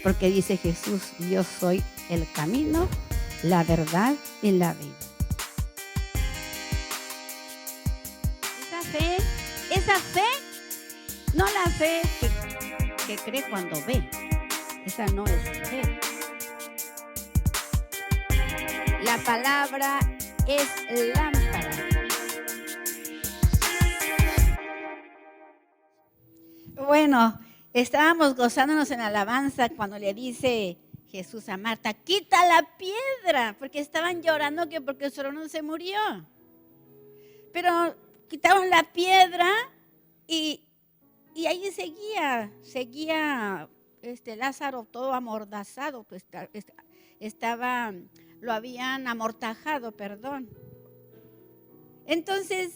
Porque dice Jesús, yo soy el camino, la verdad y la vida. Esa fe, no la fe que cree cuando ve. Esa no es fe. La palabra es lámpara. Bueno, estábamos gozándonos en alabanza cuando le dice Jesús a Marta, quita la piedra, porque estaban llorando que porque su hermano se murió. Pero quitaron la piedra y ahí seguía Lázaro todo amordazado, pues lo habían amortajado, perdón. Entonces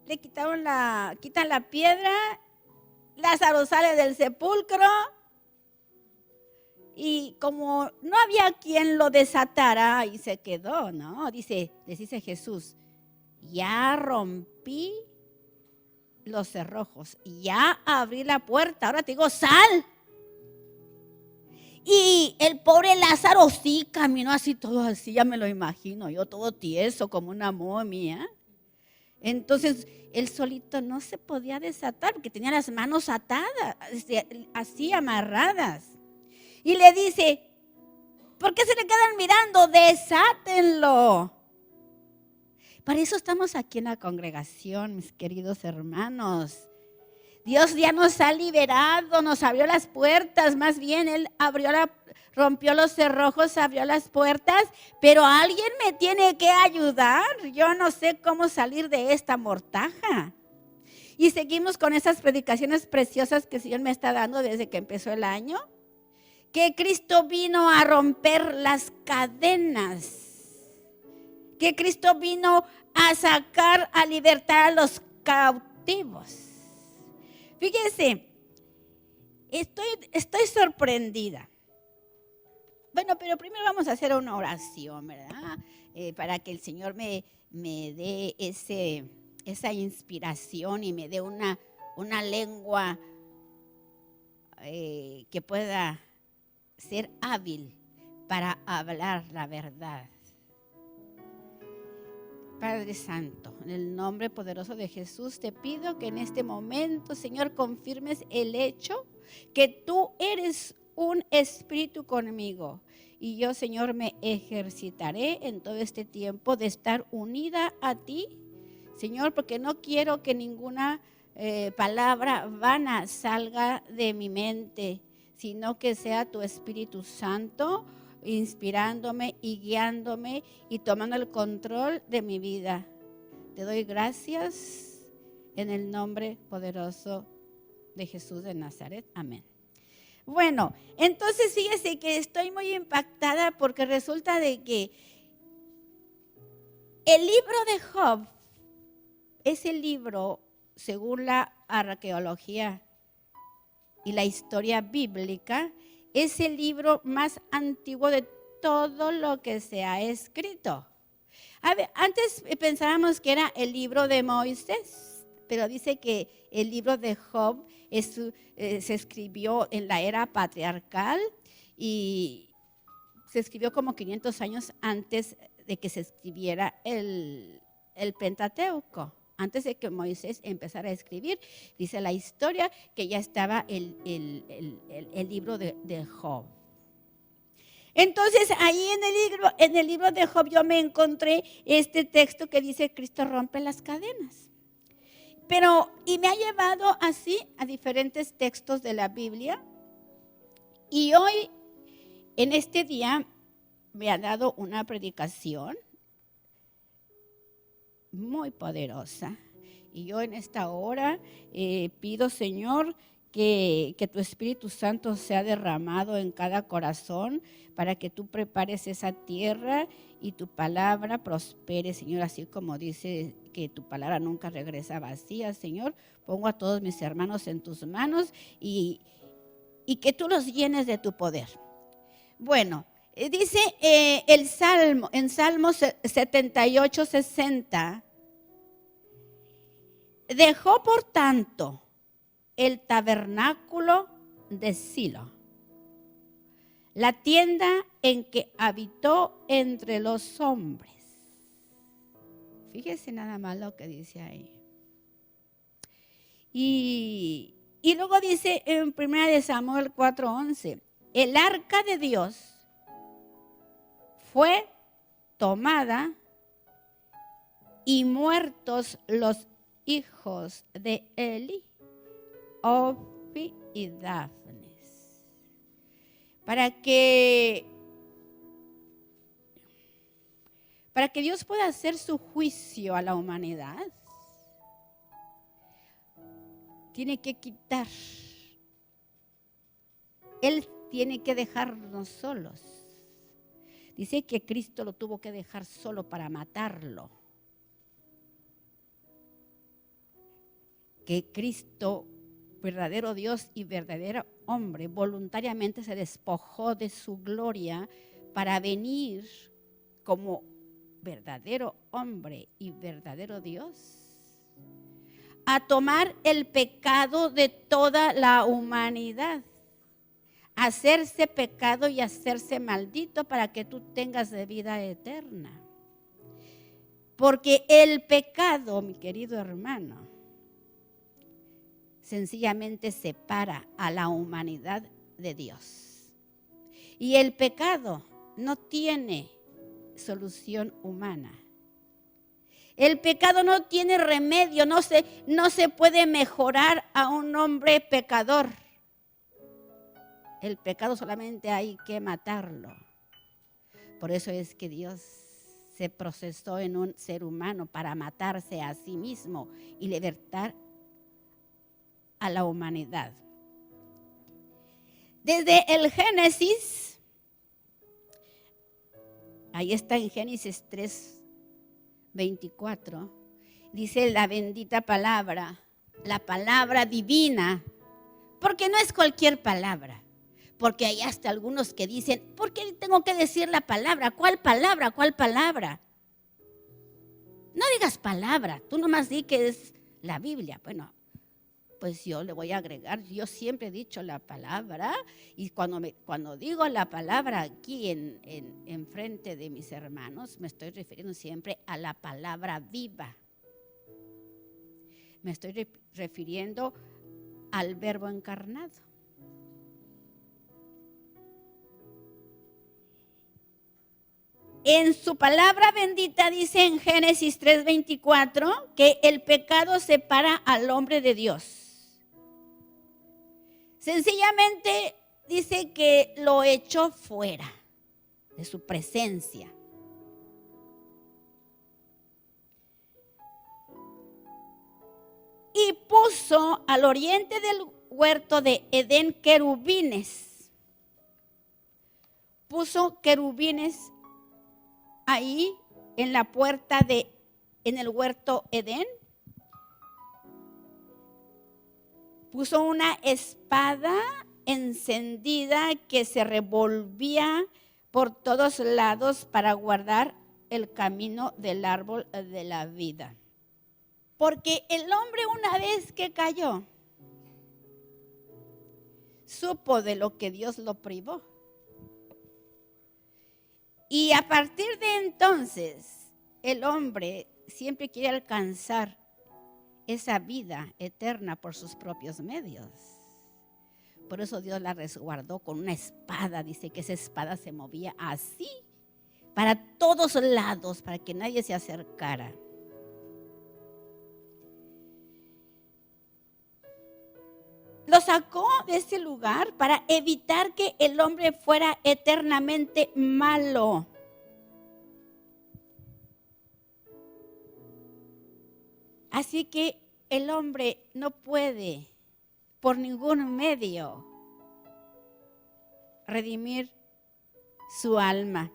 le quitan la piedra, Lázaro sale del sepulcro y como no había quien lo desatara y se quedó, ¿no? Les dice Jesús, ya rompí los cerrojos, ya abrí la puerta, ahora te digo, sal. Y el pobre Lázaro sí caminó así, todo así, ya me lo imagino, yo todo tieso como una momia. Entonces, él solito no se podía desatar porque tenía las manos atadas, así amarradas. Y le dice, ¿por qué se le quedan mirando? Desátenlo. Para eso estamos aquí en la congregación, mis queridos hermanos. Dios ya nos ha liberado, nos abrió las puertas, más bien Él rompió los cerrojos, abrió las puertas, pero alguien me tiene que ayudar. Yo no sé cómo salir de esta mortaja. Y seguimos con esas predicaciones preciosas que el Señor me está dando desde que empezó el año. Que Cristo vino a romper las cadenas. Que Cristo vino a sacar a libertar a los cautivos. Fíjense, estoy sorprendida. Bueno, pero primero vamos a hacer una oración, ¿verdad? Para que el Señor me dé esa inspiración y me dé una lengua que pueda ser hábil para hablar la verdad. Padre Santo, en el nombre poderoso de Jesús te pido que en este momento, Señor, confirmes el hecho que tú eres un espíritu conmigo. Y yo, Señor, me ejercitaré en todo este tiempo de estar unida a ti, Señor, porque no quiero que ninguna palabra vana salga de mi mente, sino que sea tu Espíritu Santo inspirándome y guiándome y tomando el control de mi vida. Te doy gracias en el nombre poderoso de Jesús de Nazaret. Amén. Bueno, entonces fíjese que estoy muy impactada porque resulta de que el libro de Job es el libro, según la arqueología y la historia bíblica, es el libro más antiguo de todo lo que se ha escrito. Antes pensábamos que era el libro de Moisés, pero dice que el libro de Job se escribió en la era patriarcal y se escribió como 500 años antes de que se escribiera el Pentateuco. Antes de que Moisés empezara a escribir, dice la historia que ya estaba el libro de Job. Entonces ahí en el libro de Job yo me encontré este texto que dice Cristo rompe las cadenas. Y me ha llevado así a diferentes textos de la Biblia. Y hoy, en este día, me ha dado una predicación muy poderosa. Y yo en esta hora pido, Señor, que tu Espíritu Santo sea derramado en cada corazón para que tú prepares esa tierra y tu palabra prospere, Señor, así como dice que tu palabra nunca regresa vacía, Señor. Pongo a todos mis hermanos en tus manos y que tú los llenes de tu poder. Bueno, dice en Salmo 78, 60, dejó por tanto el tabernáculo de Silo. la tienda en que habitó entre los hombres. Fíjese nada más lo que dice ahí. Y luego dice en 1 Samuel 4:11, el arca de Dios fue tomada y muertos los hijos de Eli, Ofni y Dafnes, para que Dios pueda hacer su juicio a la humanidad, tiene que quitar. Él tiene que dejarnos solos. Dice que Cristo lo tuvo que dejar solo para matarlo. Que Cristo, verdadero Dios y verdadero hombre, voluntariamente se despojó de su gloria para venir como verdadero hombre y verdadero Dios a tomar el pecado de toda la humanidad, hacerse pecado y hacerse maldito para que tú tengas de vida eterna. Porque el pecado, mi querido hermano, sencillamente separa a la humanidad de Dios. Y el pecado no tiene solución humana. El pecado no tiene remedio, no se puede mejorar a un hombre pecador. El pecado solamente hay que matarlo. Por eso es que Dios se procesó en un ser humano para matarse a sí mismo y libertar a la humanidad. Desde el Génesis, ahí está en Génesis 3:24, dice la bendita palabra, la palabra divina, porque no es cualquier palabra, porque hay hasta algunos que dicen, ¿por qué tengo que decir la palabra? ¿Cuál palabra? ¿Cuál palabra? No digas palabra, tú nomás di que es la Biblia. Bueno, pues yo le voy a agregar, yo siempre he dicho la palabra, y cuando digo la palabra aquí en frente de mis hermanos, me estoy refiriendo siempre a la palabra viva. Me estoy refiriendo al Verbo encarnado. En su palabra bendita dice en Génesis 3:24 que el pecado separa al hombre de Dios. Sencillamente dice que lo echó fuera de su presencia. Y puso al oriente del huerto de Edén querubines. Puso querubines ahí en la puerta en el huerto Edén. Puso una espada encendida que se revolvía por todos lados para guardar el camino del árbol de la vida. Porque el hombre, una vez que cayó, supo de lo que Dios lo privó. Y a partir de entonces, el hombre siempre quiere alcanzar esa vida eterna por sus propios medios. Por eso Dios la resguardó con una espada. Dice que esa espada se movía así para todos lados, para que nadie se acercara. Lo sacó de ese lugar para evitar que el hombre fuera eternamente malo. Así que el hombre no puede por ningún medio redimir su alma.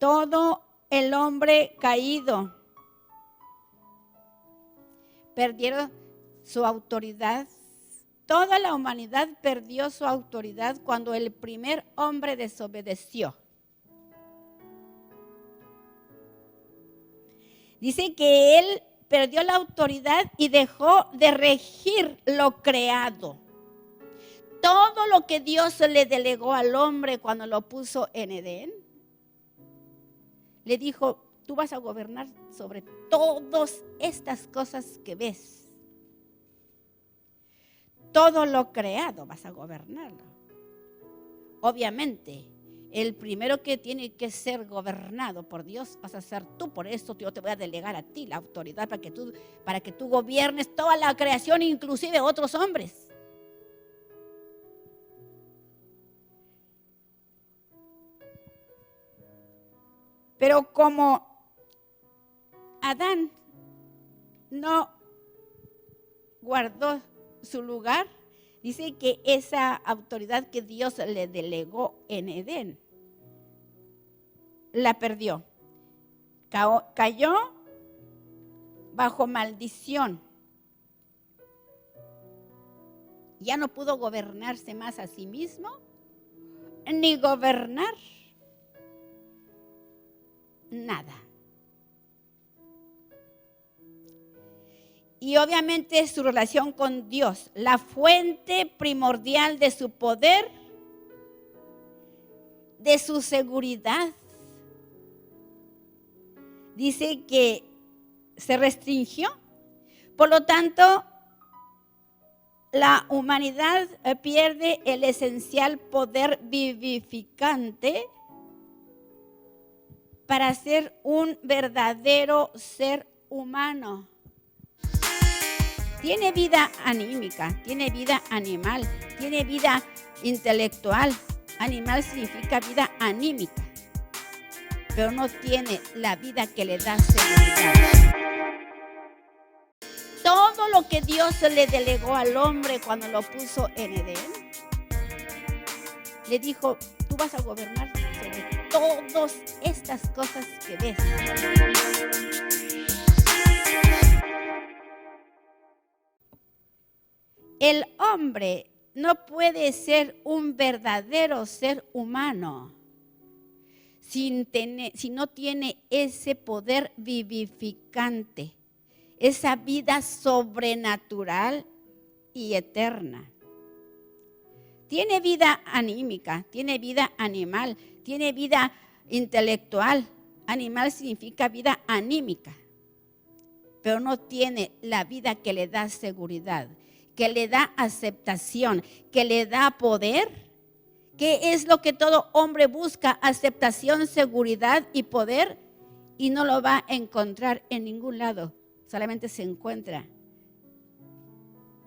Todo el hombre caído perdieron su autoridad. Toda la humanidad perdió su autoridad cuando el primer hombre desobedeció. Dice que él perdió la autoridad y dejó de regir lo creado. todo lo que Dios le delegó al hombre cuando lo puso en Edén, le dijo, tú vas a gobernar sobre todas estas cosas que ves. Todo lo creado vas a gobernarlo. Obviamente, el primero que tiene que ser gobernado por Dios vas a ser tú. Por eso yo te voy a delegar a ti la autoridad para que tú gobiernes toda la creación, inclusive otros hombres. Pero como Adán no guardó su lugar, dice que esa autoridad que Dios le delegó en Edén, la perdió. Cayó bajo maldición. Ya no pudo gobernarse más a sí mismo, ni gobernar nada. Y obviamente su relación con Dios, la fuente primordial de su poder, de su seguridad, dice que se restringió. Por lo tanto, la humanidad pierde el esencial poder vivificante para ser un verdadero ser humano. Tiene vida anímica, tiene vida animal, tiene vida intelectual. Animal significa vida anímica, pero no tiene la vida que le da seguridad. Todo lo que Dios le delegó al hombre cuando lo puso en Edén, le dijo, tú vas a gobernar sobre todas estas cosas que ves. El hombre no puede ser un verdadero ser humano si no tiene ese poder vivificante, esa vida sobrenatural y eterna. Tiene vida anímica, tiene vida animal, tiene vida intelectual. Animal significa vida anímica, pero no tiene la vida que le da seguridad, que le da aceptación, que le da poder. ¿Qué es lo que todo hombre busca? Aceptación, seguridad y poder, y no lo va a encontrar en ningún lado. Solamente se encuentra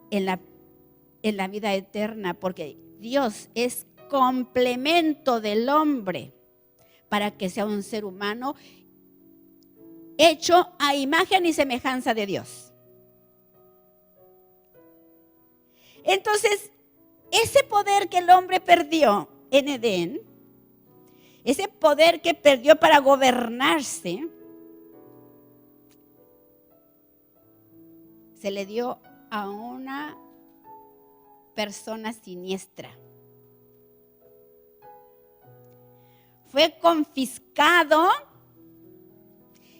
en la vida eterna, porque Dios es complemento del hombre para que sea un ser humano hecho a imagen y semejanza de Dios. Entonces, ese poder que el hombre perdió en Edén, ese poder que perdió para gobernarse, se le dio a una persona siniestra. Fue confiscado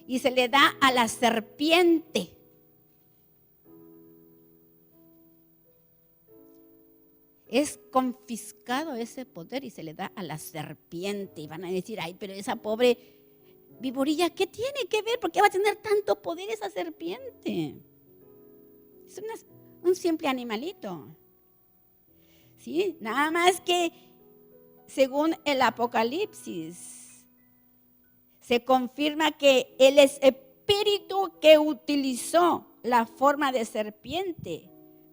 y se le da a la serpiente. Es confiscado ese poder y se le da a la serpiente. Y van a decir, ay, pero esa pobre viborilla, ¿qué tiene que ver? ¿Por qué va a tener tanto poder esa serpiente? Es un simple animalito. ¿Sí? Nada más que, según el Apocalipsis, se confirma que el espíritu que utilizó la forma de serpiente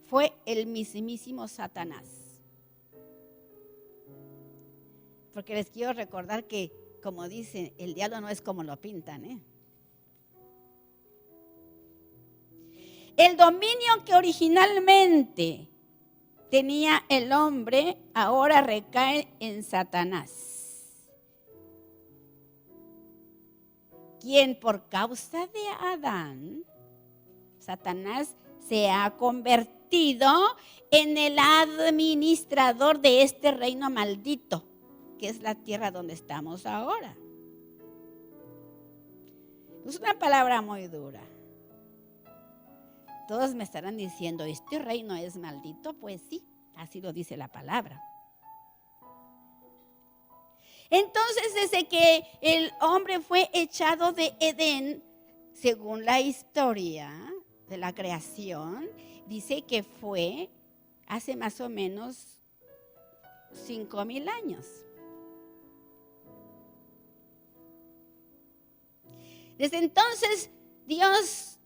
fue el mismísimo Satanás. Porque les quiero recordar que, como dicen, el diablo no es como lo pintan, ¿eh? El dominio que originalmente tenía el hombre ahora recae en Satanás, quien por causa de Adán, Satanás se ha convertido en el administrador de este reino maldito, que es la tierra donde estamos ahora. Es una palabra muy dura. Todos me estarán diciendo, ¿este reino es maldito? Pues sí, Así lo dice la palabra. Entonces, desde que el hombre fue echado de Edén, según la historia de la creación, dice que fue hace más o menos 5,000 años. Desde entonces, Dios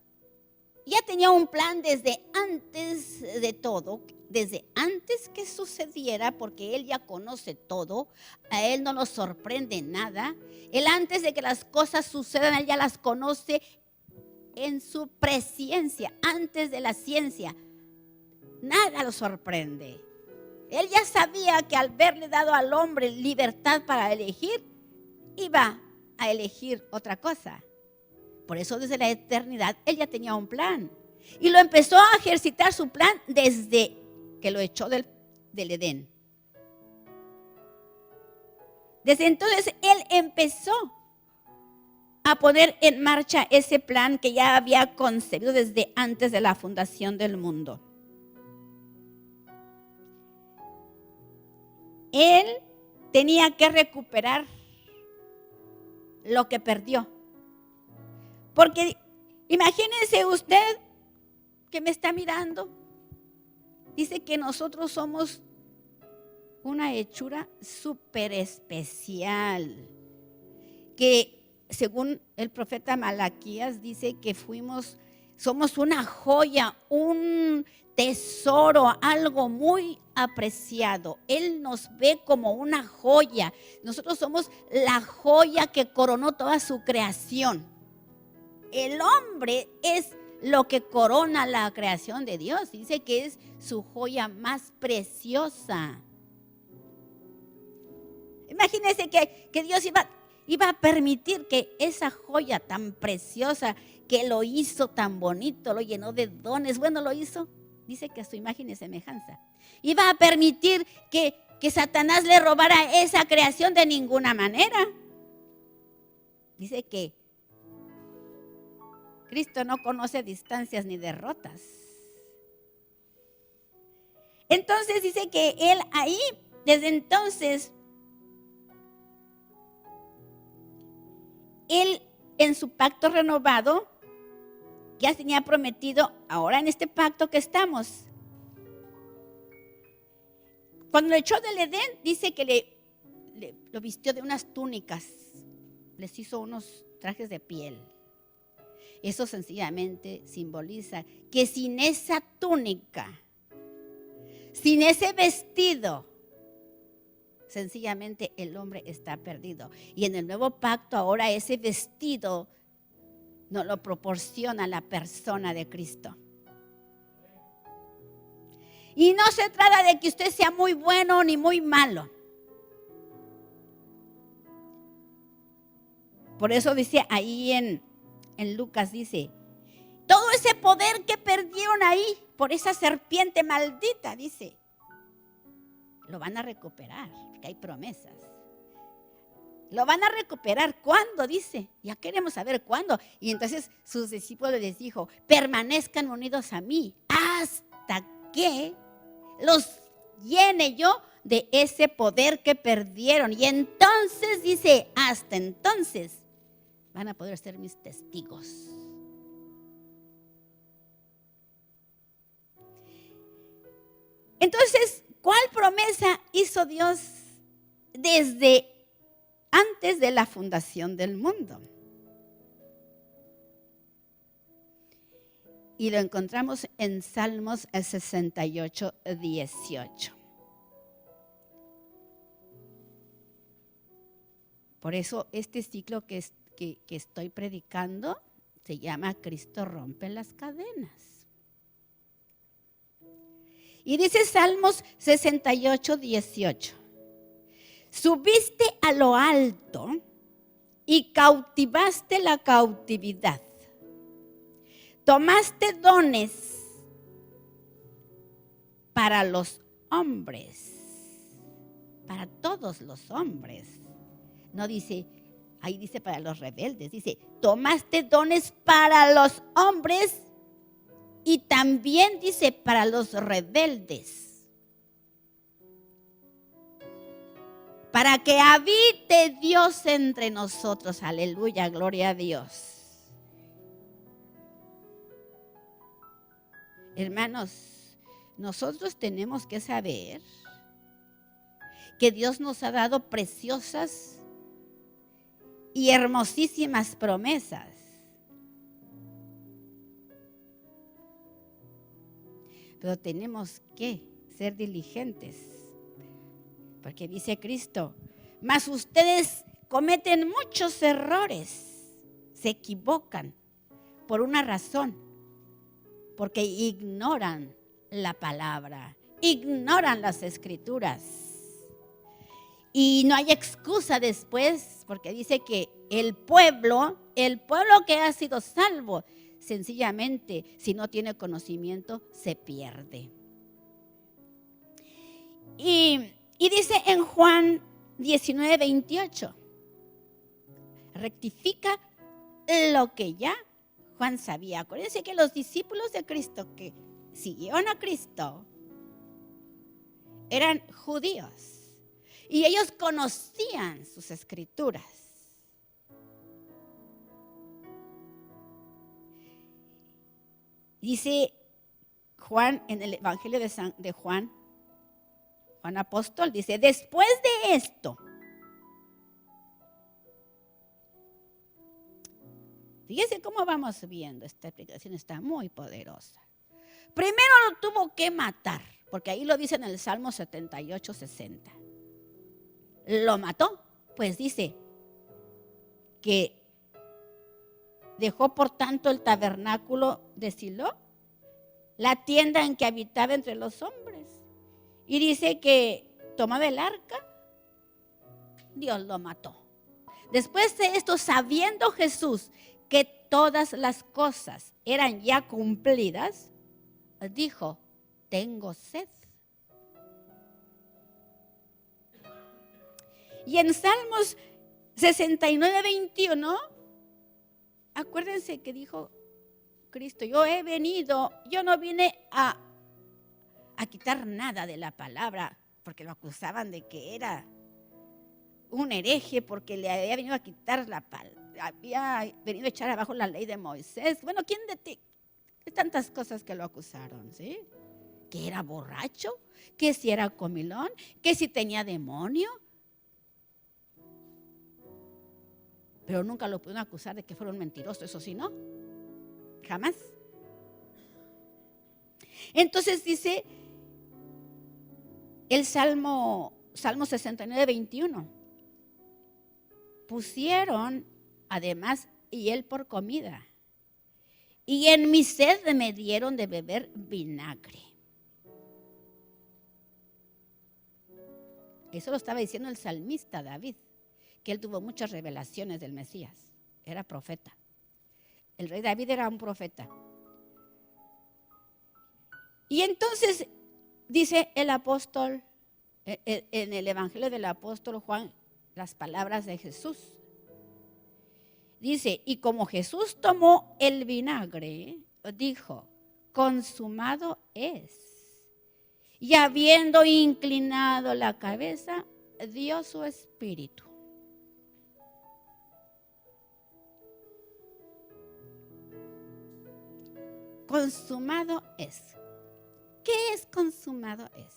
ya tenía un plan desde antes de todo, desde antes que sucediera, porque Él ya conoce todo, a Él no lo sorprende nada. Él antes de que las cosas sucedan, Él ya las conoce en su presencia, antes de la ciencia. Nada lo sorprende. Él ya sabía que al haberle dado al hombre libertad para elegir, iba a elegir otra cosa. Por eso desde la eternidad Él ya tenía un plan. Y lo empezó a ejercitar su plan desde que lo echó del Edén. Desde entonces Él empezó a poner en marcha ese plan que ya había concebido desde antes de la fundación del mundo. Él tenía que recuperar lo que perdió. Porque imagínense usted que me está mirando. Dice que nosotros somos una hechura súper especial. Que según el profeta Malaquías dice que somos una joya, un tesoro, algo muy apreciado. Él nos ve como una joya. Nosotros somos la joya que coronó toda su creación. El hombre es lo que corona la creación de Dios. Dice que es su joya más preciosa. Imagínense que Dios iba a permitir que esa joya tan preciosa, que lo hizo tan bonito, lo llenó de dones, bueno, lo hizo, dice que a su imagen y semejanza. Iba a permitir que Satanás le robara esa creación de ninguna manera. Dice que Cristo no conoce distancias ni derrotas. Entonces dice que Él ahí, desde entonces, Él en su pacto renovado, ya tenía prometido, ahora en este pacto que estamos. Cuando lo echó del Edén, dice que lo vistió de unas túnicas, les hizo unos trajes de piel. Eso sencillamente simboliza que sin esa túnica, sin ese vestido, sencillamente el hombre está perdido. Y en el nuevo pacto ahora ese vestido nos lo proporciona la persona de Cristo. Y no se trata de que usted sea muy bueno ni muy malo. Por eso dice ahí en Lucas, dice, todo ese poder que perdieron ahí por esa serpiente maldita, dice, lo van a recuperar, porque hay promesas. Lo van a recuperar. ¿Cuándo? Dice. Ya queremos saber cuándo. Y entonces sus discípulos les dijo, permanezcan unidos a mí hasta que los llene yo de ese poder que perdieron. Y entonces dice, hasta entonces van a poder ser mis testigos. Entonces, ¿cuál promesa hizo Dios desde antes de la fundación del mundo? Y lo encontramos en Salmos 68, 18. Por eso este ciclo que estoy predicando se llama Cristo rompe las cadenas. Y dice Salmos 68, 18. Subiste a lo alto y cautivaste la cautividad. Tomaste dones para los hombres, para todos los hombres. No dice, ahí dice para los rebeldes, dice, tomaste dones para los hombres y también dice para los rebeldes. para que habite Dios entre nosotros. Aleluya, gloria a Dios. Hermanos, nosotros tenemos que saber que Dios nos ha dado preciosas y hermosísimas promesas. Pero tenemos que ser diligentes, porque dice Cristo, mas ustedes cometen muchos errores, se equivocan por una razón, porque ignoran la palabra, ignoran las escrituras. Y no hay excusa después, porque dice que el pueblo que ha sido salvo, sencillamente, si no tiene conocimiento, se pierde. Y dice en Juan 19:28, rectifica lo que ya Juan sabía. Acuérdense que los discípulos de Cristo que siguieron a Cristo eran judíos. Y ellos conocían sus escrituras. Dice Juan en el Evangelio de Juan apóstol, dice, después de esto, fíjense cómo vamos viendo, esta explicación está muy poderosa. Primero lo tuvo que matar, porque ahí lo dice en el Salmo 78:60. Lo mató, pues dice que dejó por tanto el tabernáculo de Silo, la tienda en que habitaba entre los hombres. Y dice que tomaba el arca, Dios lo mató. Después de esto, sabiendo Jesús que todas las cosas eran ya cumplidas, dijo, tengo sed. Y en Salmos 69:21, acuérdense que dijo Cristo, yo no vine a quitar nada de la palabra, porque lo acusaban de que era un hereje, porque le había venido a quitar la palabra, había venido a echar abajo la ley de Moisés. Bueno, ¿quién de ti? Tantas cosas que lo acusaron, ¿sí? Que era borracho, que si era comilón, que si tenía demonio. Pero nunca lo pudieron acusar de que fuera un mentiroso, eso sí, ¿no? Jamás. Entonces dice el Salmo 69:21. Pusieron además hiel por comida, y en mi sed me dieron de beber vinagre. Eso lo estaba diciendo el salmista David, que él tuvo muchas revelaciones del Mesías, era profeta. El rey David era un profeta. Y entonces dice el apóstol, en el Evangelio del apóstol Juan, las palabras de Jesús. Dice, y como Jesús tomó el vinagre, dijo, consumado es. Y habiendo inclinado la cabeza, dio su espíritu. Consumado es. ¿Qué es consumado es?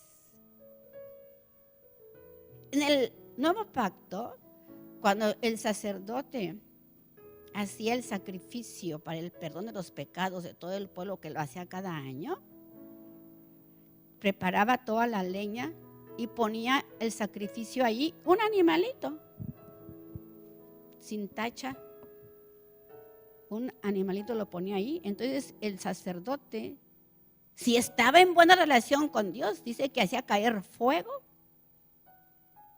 En el nuevo pacto, cuando el sacerdote hacía el sacrificio para el perdón de los pecados de todo el pueblo, que lo hacía cada año, preparaba toda la leña y ponía el sacrificio allí, un animalito, sin tacha, un animalito lo ponía ahí. Entonces el sacerdote, si estaba en buena relación con Dios, dice que hacía caer fuego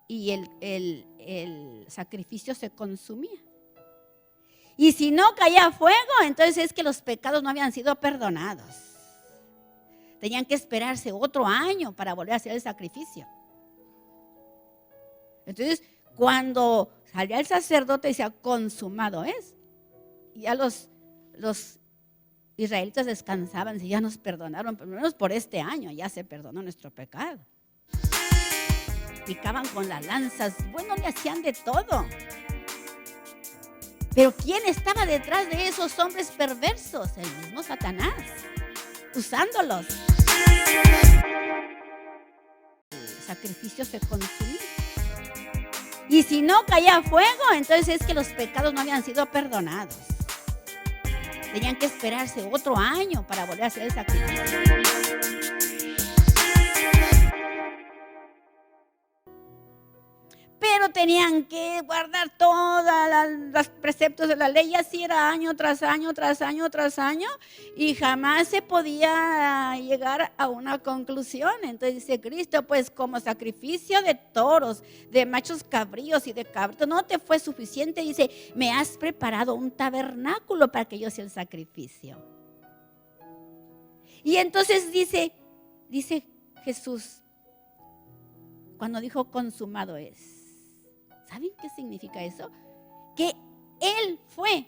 y el sacrificio se consumía. Y si no caía fuego, entonces es que los pecados no habían sido perdonados. Tenían que esperarse otro año para volver a hacer el sacrificio. Entonces, cuando salía el sacerdote y decía, consumado es, ya los israelitas descansaban, si ya nos perdonaron, por lo menos por este año ya se perdonó nuestro pecado. picaban con las lanzas, bueno, le hacían de todo. Pero ¿quién estaba detrás de esos hombres perversos? El mismo Satanás, usándolos. El sacrificio se consumía. Y si no caía fuego, entonces es que los pecados no habían sido perdonados. Tenían que esperarse otro año para volver a hacer el sacrificio. Pero tenían que guardar todos los preceptos de la ley, y así era año tras año, tras año, tras año, y jamás se podía llegar a una conclusión. Entonces dice Cristo, pues como sacrificio de toros, de machos cabríos y de cabritos, no te fue suficiente. Dice, me has preparado un tabernáculo para que yo sea el sacrificio. Y entonces dice Jesús, cuando dijo consumado es. ¿Saben qué significa eso? Que Él fue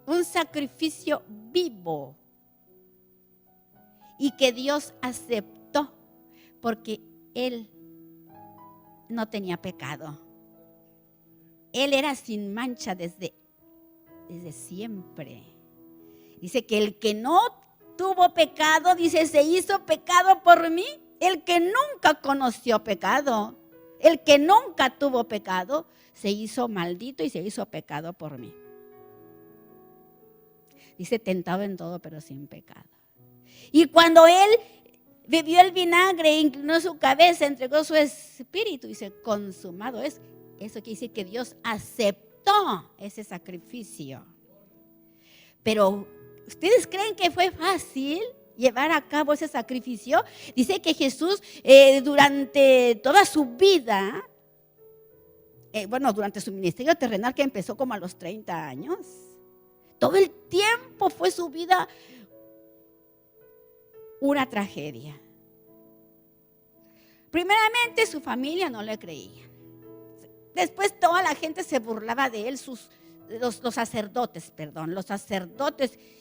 un sacrificio vivo y que Dios aceptó porque Él no tenía pecado. Él era sin mancha desde siempre. Dice que el que no tuvo pecado, dice, se hizo pecado por mí. El que nunca conoció pecado, el que nunca tuvo pecado, se hizo maldito y se hizo pecado por mí. Dice, tentado en todo, pero sin pecado. Y cuando Él bebió el vinagre, inclinó su cabeza, entregó su espíritu, dice, consumado es. Eso quiere decir que Dios aceptó ese sacrificio. Pero, ¿ustedes creen que fue fácil llevar a cabo ese sacrificio? Dice que Jesús durante toda su vida, durante su ministerio terrenal, que empezó como a los 30 años, todo el tiempo fue su vida una tragedia. Primeramente su familia no le creía. Después toda la gente se burlaba de él, los sacerdotes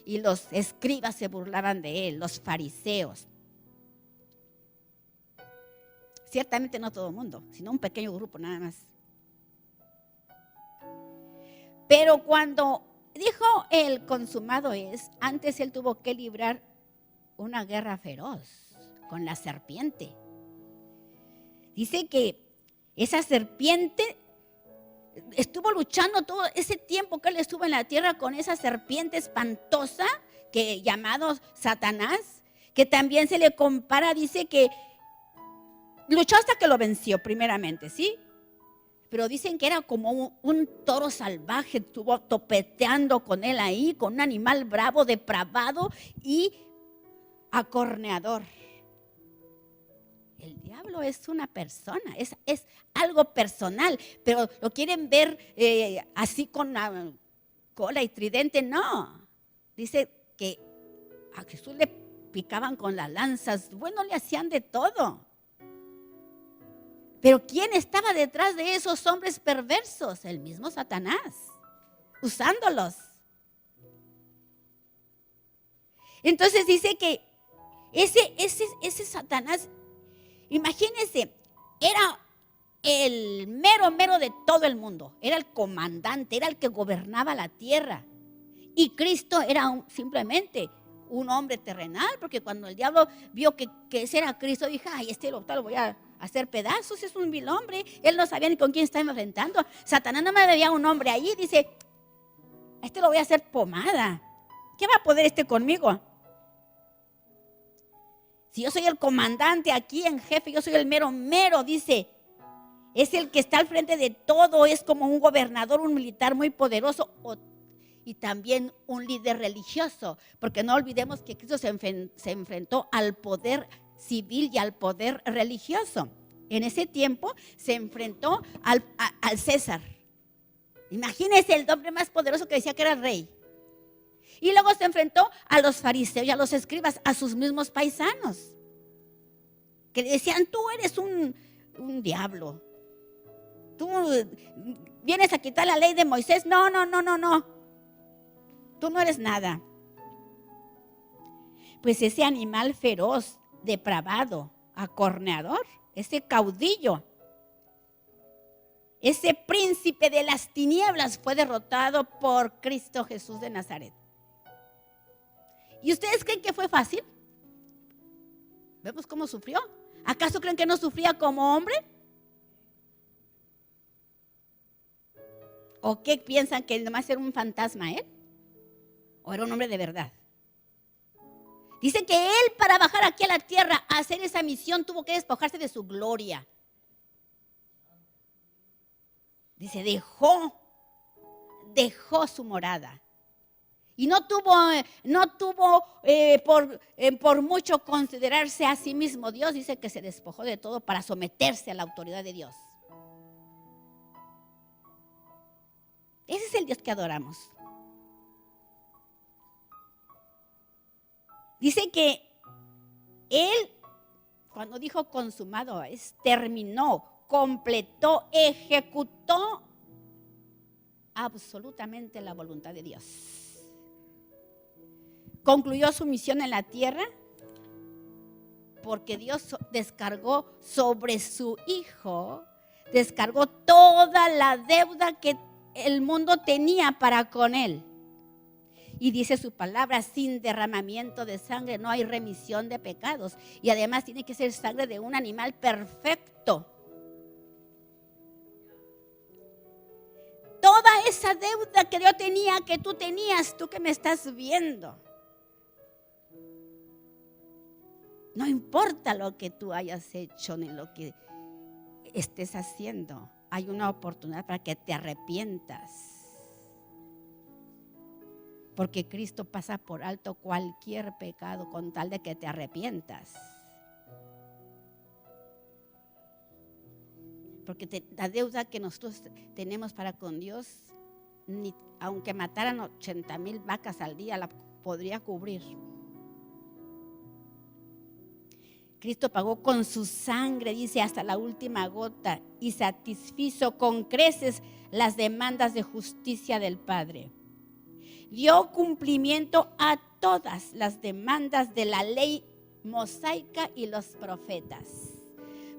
y los escribas se burlaban de él, los fariseos. Ciertamente no todo el mundo, sino un pequeño grupo nada más. Pero cuando dijo el consumado es, antes él tuvo que librar una guerra feroz con la serpiente. Dice que esa serpiente estuvo luchando todo ese tiempo que él estuvo en la tierra con esa serpiente espantosa llamado Satanás, que también se le compara, dice que luchó hasta que lo venció primeramente, ¿sí? Pero dicen que era como un toro salvaje, estuvo topeteando con él ahí, con un animal bravo, depravado y acorneador. El diablo es una persona, es algo personal, pero lo quieren ver así con la cola y tridente. No, dice que a Jesús le picaban con las lanzas, bueno, le hacían de todo. Pero ¿quién estaba detrás de esos hombres perversos? El mismo Satanás, usándolos. Entonces dice que ese Satanás, imagínense, era el mero de todo el mundo. Era el comandante, era el que gobernaba la tierra. Y Cristo era simplemente un hombre terrenal, porque cuando el diablo vio que ese era Cristo, dijo, ay, lo voy a hacer pedazos, es un vil hombre. Él no sabía ni con quién estaba enfrentando. Satanás no me veía un hombre allí, dice, lo voy a hacer pomada. ¿Qué va a poder conmigo? Si yo soy el comandante aquí en jefe, yo soy el mero, dice, es el que está al frente de todo, es como un gobernador, un militar muy poderoso y también un líder religioso, porque no olvidemos que Cristo se enfrentó al poder civil y al poder religioso. En ese tiempo se enfrentó al César. Imagínense el hombre más poderoso que decía que era el rey. Y luego se enfrentó a los fariseos y a los escribas, a sus mismos paisanos, que le decían, tú eres un diablo. Tú vienes a quitar la ley de Moisés. No. Tú no eres nada. Pues ese animal feroz, depravado, acorneador, ese caudillo, ese príncipe de las tinieblas fue derrotado por Cristo Jesús de Nazaret. ¿Y ustedes creen que fue fácil? Vemos cómo sufrió. ¿Acaso creen que no sufría como hombre? ¿O qué piensan, que nomás era un fantasma él? ¿O era un hombre de verdad? Dice que él, para bajar aquí a la tierra a hacer esa misión, tuvo que despojarse de su gloria. Dice, dejó su morada. Y no tuvo por mucho considerarse a sí mismo Dios. Dice que se despojó de todo para someterse a la autoridad de Dios. Ese es el Dios que adoramos. Dice que Él, cuando dijo consumado, terminó, completó, ejecutó absolutamente la voluntad de Dios. Concluyó su misión en la tierra porque Dios descargó sobre su Hijo, descargó toda la deuda que el mundo tenía para con Él. Y dice su palabra, sin derramamiento de sangre no hay remisión de pecados. Y además tiene que ser sangre de un animal perfecto. Toda esa deuda que yo tenía, que tú tenías, tú que me estás viendo. No importa lo que tú hayas hecho ni lo que estés haciendo. Hay una oportunidad para que te arrepientas. Porque Cristo pasa por alto cualquier pecado con tal de que te arrepientas. Porque la deuda que nosotros tenemos para con Dios, aunque mataran 80,000 vacas al día, la podría cubrir. Cristo pagó con su sangre, dice, hasta la última gota, y satisfizo con creces las demandas de justicia del Padre. Dio cumplimiento a todas las demandas de la ley mosaica y los profetas.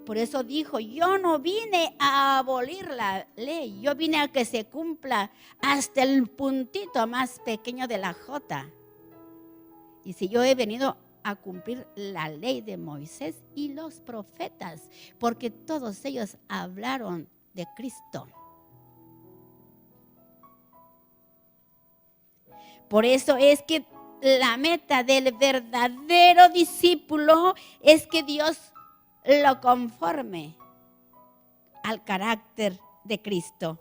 Por eso dijo, yo no vine a abolir la ley, yo vine a que se cumpla hasta el puntito más pequeño de la jota. Y si yo he venido a cumplir la ley de Moisés y los profetas, porque todos ellos hablaron de Cristo. Por eso es que la meta del verdadero discípulo es que Dios lo conforme al carácter de Cristo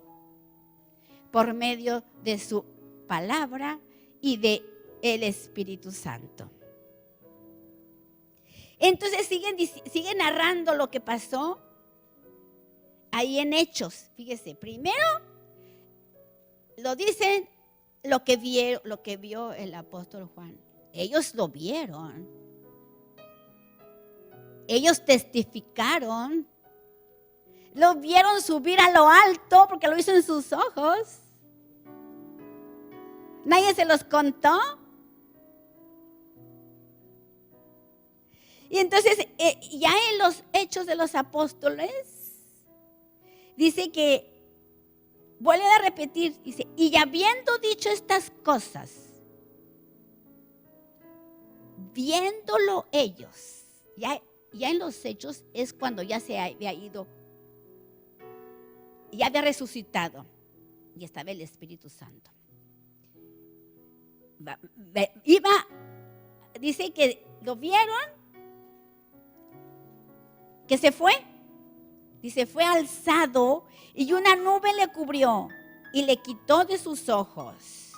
por medio de su palabra y de el Espíritu Santo. Entonces sigue narrando lo que pasó ahí en Hechos. Fíjese, primero lo dicen lo que vio el apóstol Juan. Ellos lo vieron. Ellos testificaron. Lo vieron subir a lo alto porque lo hizo en sus ojos. Nadie se los contó. Y entonces, ya en los Hechos de los Apóstoles, dice que, vuelve a repetir, dice, y habiendo dicho estas cosas, viéndolo ellos, ya en los Hechos es cuando ya se había ido, ya había resucitado, y estaba el Espíritu Santo. Dice que lo vieron, que se fue, dice, fue alzado y una nube le cubrió y le quitó de sus ojos.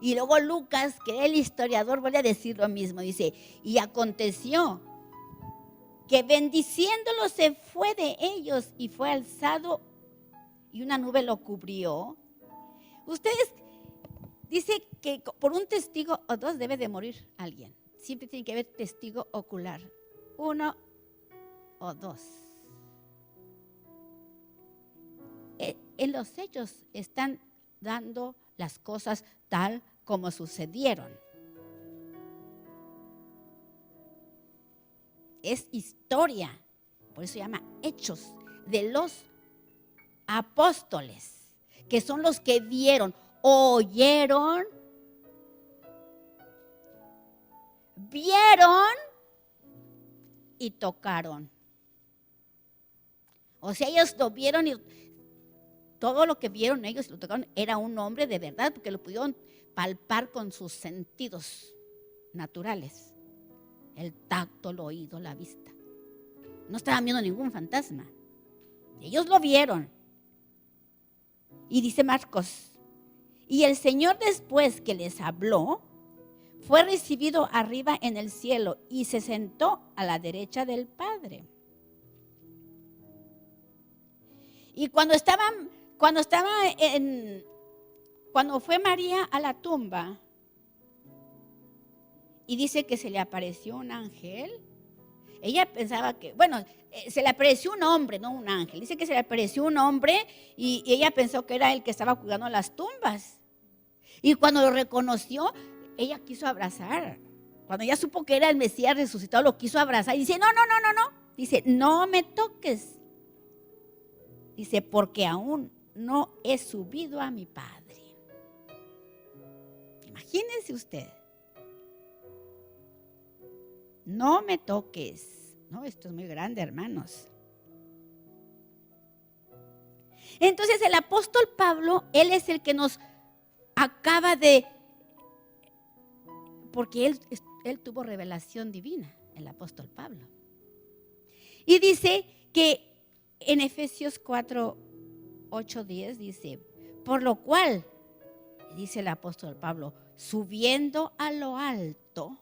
Y luego Lucas, que es el historiador, vuelve a decir lo mismo, dice, y aconteció que bendiciéndolo se fue de ellos y fue alzado y una nube lo cubrió. Ustedes, dice que por un testigo o dos debe de morir alguien. Siempre tiene que haber testigo ocular, uno o dos. En los hechos están dando las cosas tal como sucedieron. Es historia. por eso se llama Hechos de los Apóstoles, que son los que vieron, oyeron, vieron y tocaron. O sea, ellos lo vieron y todo lo que vieron ellos y lo tocaron era un hombre de verdad, porque lo pudieron palpar con sus sentidos naturales. El tacto, el oído, la vista. No estaban viendo ningún fantasma. Ellos lo vieron. Y dice Marcos, y el Señor después que les habló, fue recibido arriba en el cielo y se sentó a la derecha del Padre. Y cuando fue María a la tumba, y dice que se le apareció un ángel, ella pensaba que, se le apareció un hombre, no un ángel. Dice que se le apareció un hombre y ella pensó que era el que estaba cuidando las tumbas. Y cuando lo reconoció, ella quiso abrazar. Cuando ella supo que era el Mesías resucitado, lo quiso abrazar y dice, no. Dice, no me toques. Dice, porque aún no he subido a mi Padre. Imagínense usted. No me toques. No, esto es muy grande, hermanos. Entonces el apóstol Pablo, él es el que nos acaba de... Porque él tuvo revelación divina, el apóstol Pablo. Y dice que en Efesios 4, 8, 10 dice, por lo cual, dice el apóstol Pablo, subiendo a lo alto,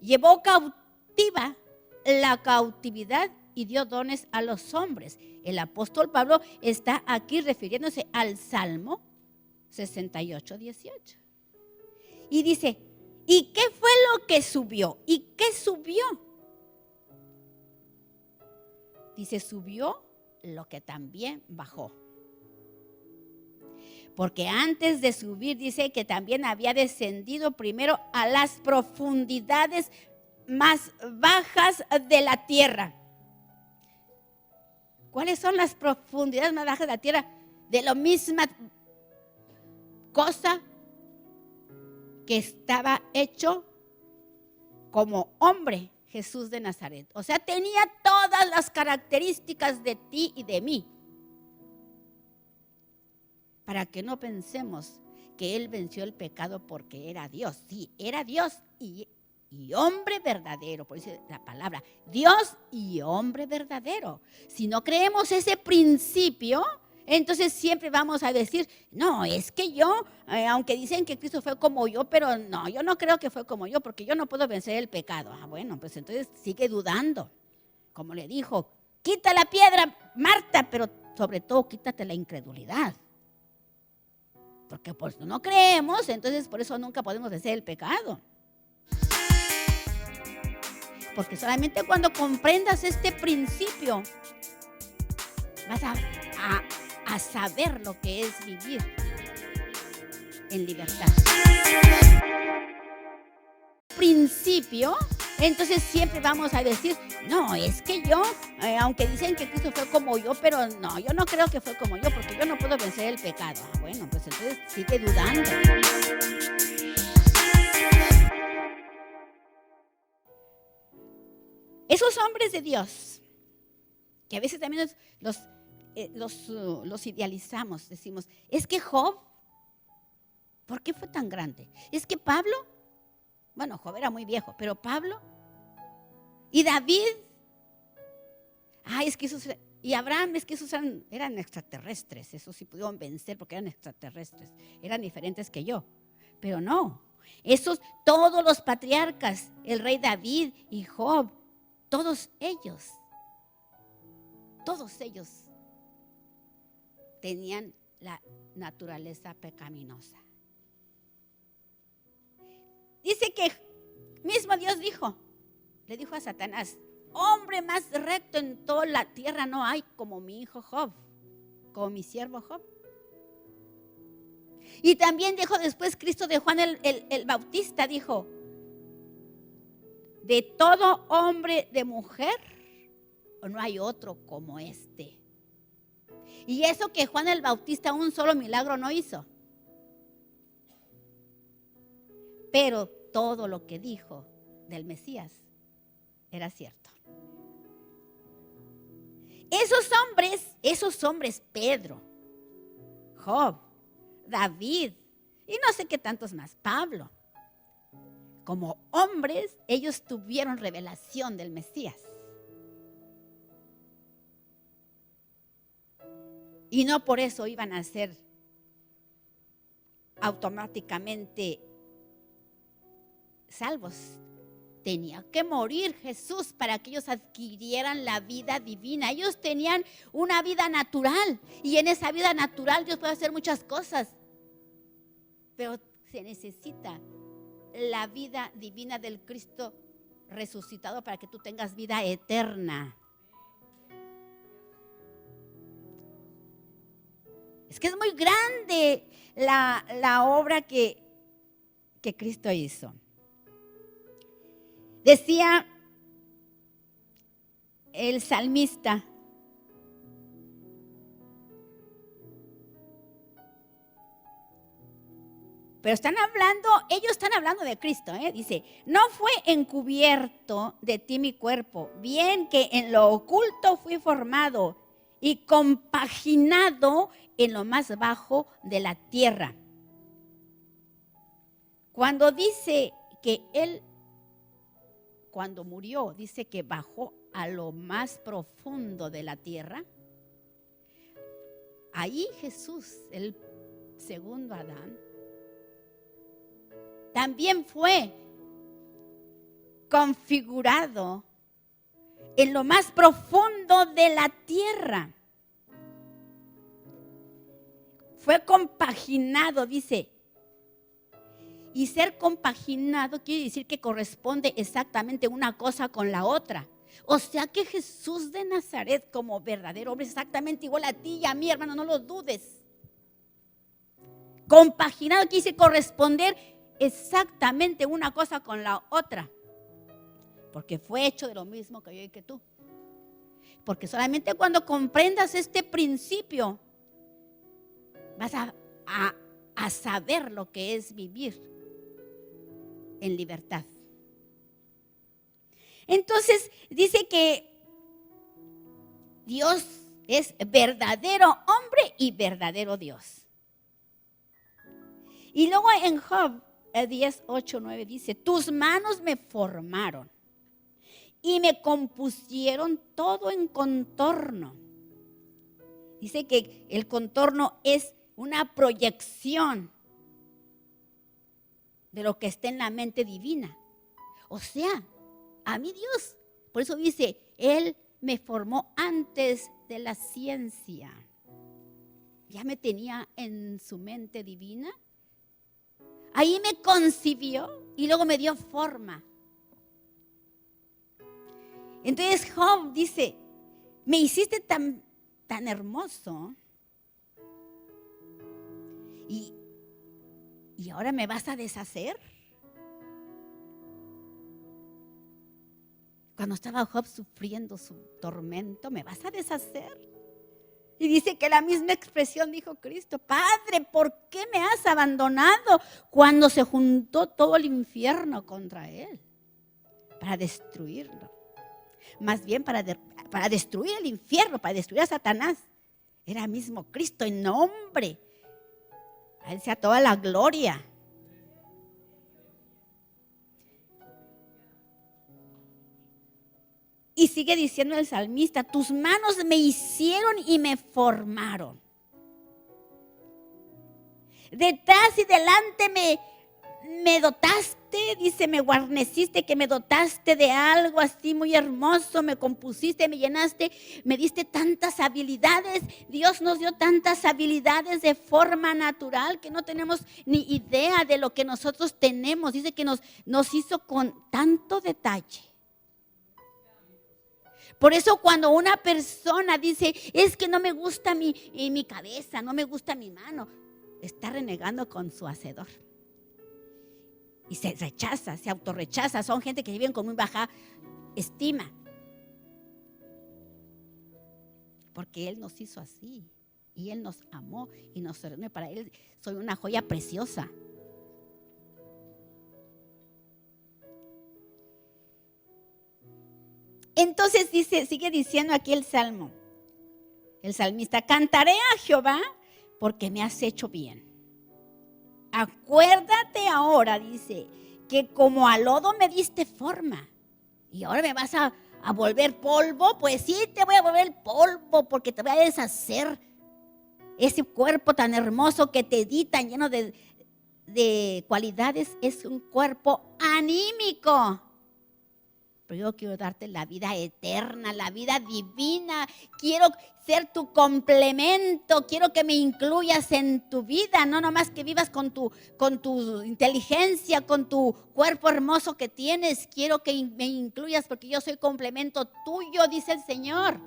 llevó cautiva la cautividad y dio dones a los hombres. El apóstol Pablo está aquí refiriéndose al Salmo 68, 18. Y dice, ¿y qué fue lo que subió? ¿Y qué subió? Dice, subió lo que también bajó. Porque antes de subir, dice que también había descendido primero a las profundidades más bajas de la tierra. ¿Cuáles son las profundidades más bajas de la tierra? De la misma cosa que estaba hecho como hombre, Jesús de Nazaret. O sea, tenía todas las características de ti y de mí. Para que no pensemos que Él venció el pecado porque era Dios. Sí, era Dios y hombre verdadero. Por eso la palabra, Dios y hombre verdadero. Si no creemos ese principio, entonces siempre vamos a decir, no, es que yo, aunque dicen que Cristo fue como yo, pero no, yo no creo que fue como yo, porque yo no puedo vencer el pecado. Bueno, pues entonces sigue dudando. Como le dijo, quita la piedra, Marta, pero sobre todo quítate la incredulidad. Porque pues no creemos, entonces por eso nunca podemos vencer el pecado. Porque solamente cuando comprendas este principio vas a saber lo que es vivir en libertad. Principio, entonces siempre vamos a decir, no, es que yo, aunque dicen que Cristo fue como yo, pero no, yo no creo que fue como yo, porque yo no puedo vencer el pecado. Bueno, pues entonces sigue dudando. Esos hombres de Dios, que a veces también los idealizamos, decimos, es que Job, ¿por qué fue tan grande? Es que Pablo, bueno, Job era muy viejo, pero Pablo y David, es que esos, y Abraham, es que esos eran extraterrestres, esos sí pudieron vencer porque eran extraterrestres, eran diferentes que yo, pero no, todos los patriarcas, el rey David y Job, todos ellos tenían la naturaleza pecaminosa. Dice que mismo Dios le dijo a Satanás, hombre más recto en toda la tierra no hay como mi hijo Job, como mi siervo Job. Y también dijo después Cristo de Juan el Bautista, dijo, de todo hombre, de mujer, o no hay otro como este. Y eso que Juan el Bautista un solo milagro no hizo. Pero todo lo que dijo del Mesías era cierto. Esos hombres, Pedro, Job, David y no sé qué tantos más, Pablo, como hombres, ellos tuvieron revelación del Mesías. Y no por eso iban a ser automáticamente salvos. Tenía que morir Jesús para que ellos adquirieran la vida divina. Ellos tenían una vida natural y en esa vida natural Dios puede hacer muchas cosas. Pero se necesita la vida divina del Cristo resucitado para que tú tengas vida eterna. Es que es muy grande la obra que Cristo hizo. Decía el salmista, pero ellos están hablando de Cristo, dice, no fue encubierto de ti mi cuerpo, bien que en lo oculto fui formado y compaginado en lo más bajo de la tierra. Cuando dice que Él, cuando murió, dice que bajó a lo más profundo de la tierra. Ahí Jesús, el segundo Adán, también fue configurado en lo más profundo de la tierra. Fue compaginado, dice. Y ser compaginado quiere decir que corresponde exactamente una cosa con la otra. O sea que Jesús de Nazaret, como verdadero hombre, es exactamente igual a ti y a mí, hermano, no lo dudes. Compaginado quiere decir corresponder exactamente una cosa con la otra. Porque fue hecho de lo mismo que yo y que tú. Porque solamente cuando comprendas este principio, vas a saber lo que es vivir en libertad. Entonces dice que Dios es verdadero hombre y verdadero Dios. Y luego en Job 10, 8, 9 dice, tus manos me formaron y me compusieron todo en contorno. Dice que el contorno es una proyección de lo que está en la mente divina. O sea, a mí Dios, por eso dice, Él me formó antes de la ciencia. Ya me tenía en su mente divina. Ahí me concibió y luego me dio forma. Entonces Job dice, me hiciste tan hermoso y ahora me vas a deshacer. Cuando estaba Job sufriendo su tormento, ¿me vas a deshacer? Y dice que la misma expresión dijo Cristo, Padre, ¿por qué me has abandonado? Cuando se juntó todo el infierno contra él, para destruirlo. Más bien para destruir el infierno, para destruir a Satanás. Era mismo Cristo en nombre. A Él sea toda la gloria. Y sigue diciendo el salmista, tus manos me hicieron y me formaron. Detrás y delante me dotaste, dice, me guarneciste, que me dotaste de algo así muy hermoso, me compusiste, me llenaste, me diste tantas habilidades. Dios nos dio tantas habilidades de forma natural que no tenemos ni idea de lo que nosotros tenemos. Dice que nos hizo con tanto detalle. Por eso cuando una persona dice, es que no me gusta mi cabeza, no me gusta mi mano, está renegando con su hacedor. Y se rechaza, se autorrechaza. Son gente que viven con muy baja estima. Porque Él nos hizo así. Y Él nos amó y nos ordenó. Para Él soy una joya preciosa. Entonces sigue diciendo aquí el salmo. El salmista: cantaré a Jehová porque me has hecho bien. Acuérdate ahora, dice, que como a lodo me diste forma y ahora me vas a volver polvo. Pues sí, te voy a volver polvo porque te voy a deshacer ese cuerpo tan hermoso que te di, tan lleno de cualidades. Es un cuerpo anímico. Pero yo quiero darte la vida eterna, la vida divina. Quiero ser tu complemento. Quiero que me incluyas en tu vida. No nomás que vivas con tu inteligencia, con tu cuerpo hermoso que tienes. Quiero que me incluyas porque yo soy complemento tuyo, dice el Señor.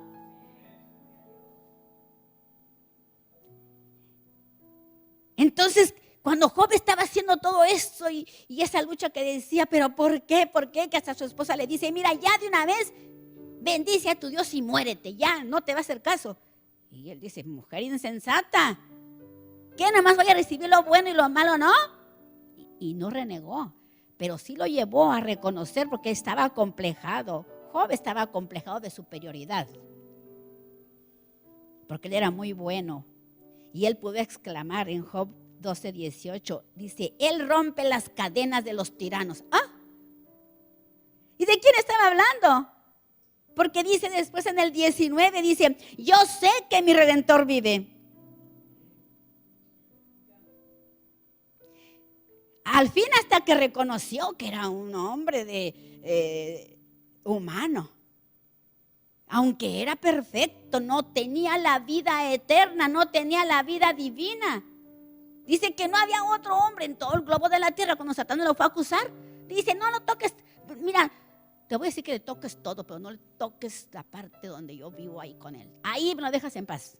Entonces, cuando Job estaba haciendo todo esto y esa lucha que decía, pero ¿por qué? ¿Por qué? Que hasta su esposa le dice, mira, ya de una vez bendice a tu Dios y muérete, ya no te va a hacer caso. Y él dice, mujer insensata, ¿qué? Nada más voy a recibir lo bueno y lo malo, ¿no? Y no renegó, pero sí lo llevó a reconocer porque estaba acomplejado. Job estaba acomplejado de superioridad, porque él era muy bueno. Y él pudo exclamar en Job 12:18, dice, Él rompe las cadenas de los tiranos. ¿Ah? ¿Y de quién estaba hablando? Porque dice después en el 19, dice, yo sé que mi Redentor vive. Al fin hasta que reconoció que era un hombre humano. Aunque era perfecto, no tenía la vida eterna, no tenía la vida divina. Dice que no había otro hombre en todo el globo de la tierra cuando Satanás lo fue a acusar. Dice, no lo toques. Mira, te voy a decir que le toques todo, pero no le toques la parte donde yo vivo ahí con él. Ahí me lo dejas en paz.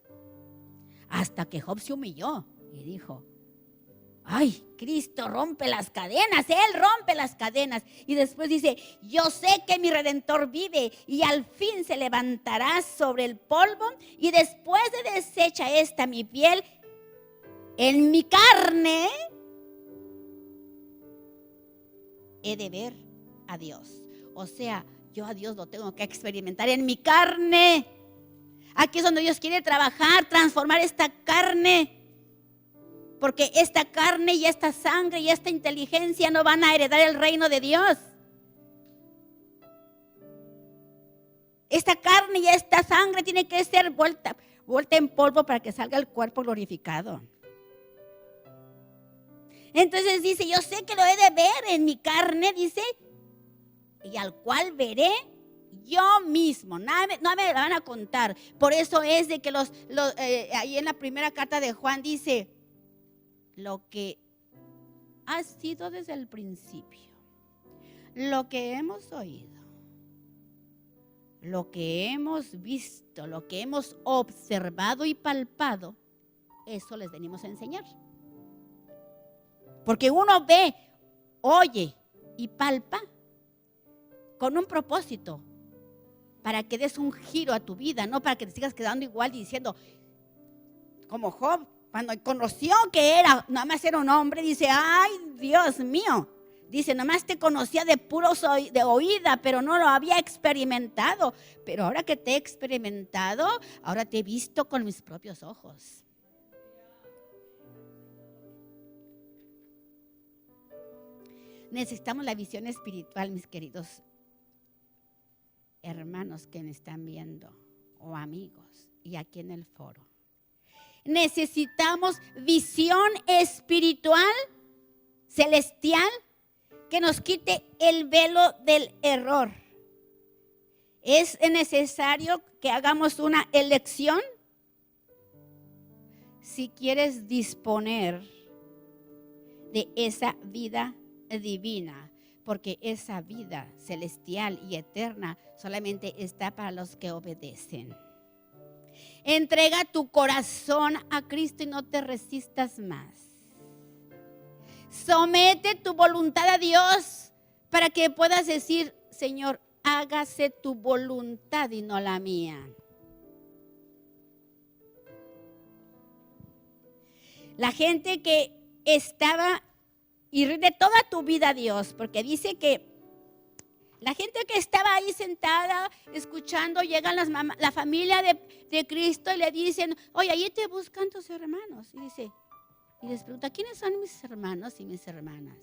Hasta que Job se humilló y dijo, ay, Cristo rompe las cadenas, Él rompe las cadenas. Y después dice, yo sé que mi Redentor vive y al fin se levantará sobre el polvo y después de deshecha esta mi piel, en mi carne he de ver a Dios. O sea, yo a Dios lo tengo que experimentar en mi carne. Aquí es donde Dios quiere trabajar, transformar esta carne. Porque esta carne y esta sangre y esta inteligencia no van a heredar el reino de Dios. Esta carne y esta sangre tiene que ser vuelta en polvo para que salga el cuerpo glorificado. Entonces dice, yo sé que lo he de ver en mi carne, dice, y al cual veré yo mismo. No me la van a contar. Por eso es de que ahí en la primera carta de Juan dice, lo que ha sido desde el principio, lo que hemos oído, lo que hemos visto, lo que hemos observado y palpado, eso les venimos a enseñar. Porque uno ve, oye y palpa con un propósito, para que des un giro a tu vida, no para que te sigas quedando igual diciendo, como Job, cuando conoció que nada más era un hombre, dice, ay, Dios mío. Dice, nada más te conocía de oída, pero no lo había experimentado. Pero ahora que te he experimentado, ahora te he visto con mis propios ojos. Necesitamos la visión espiritual, mis queridos hermanos que me están viendo, o amigos, y aquí en el foro. Necesitamos visión espiritual, celestial, que nos quite el velo del error. Es necesario que hagamos una elección si quieres disponer de esa vida divina, porque esa vida celestial y eterna solamente está para los que obedecen. Entrega tu corazón a Cristo y no te resistas más. Somete tu voluntad a Dios para que puedas decir, Señor, hágase tu voluntad y no la mía. La gente que estaba y rinde toda tu vida a Dios, porque dice que la gente que estaba ahí sentada escuchando, llegan la familia de Cristo y le dicen, oye, allí te buscan tus hermanos. Y les pregunta, ¿quiénes son mis hermanos y mis hermanas?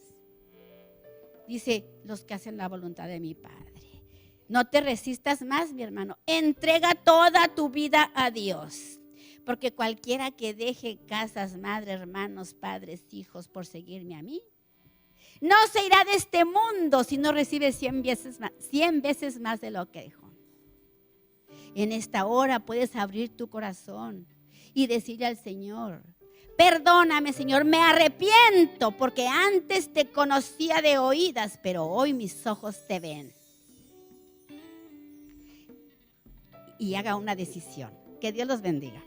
Dice, los que hacen la voluntad de mi Padre. No te resistas más, mi hermano. Entrega toda tu vida a Dios. Porque cualquiera que deje casas, madre, hermanos, padres, hijos, por seguirme a mí, no se irá de este mundo si no recibe 100 veces más de lo que dejó. En esta hora puedes abrir tu corazón y decirle al Señor, perdóname, Señor, me arrepiento porque antes te conocía de oídas, pero hoy mis ojos te ven. Y haga una decisión. Que Dios los bendiga.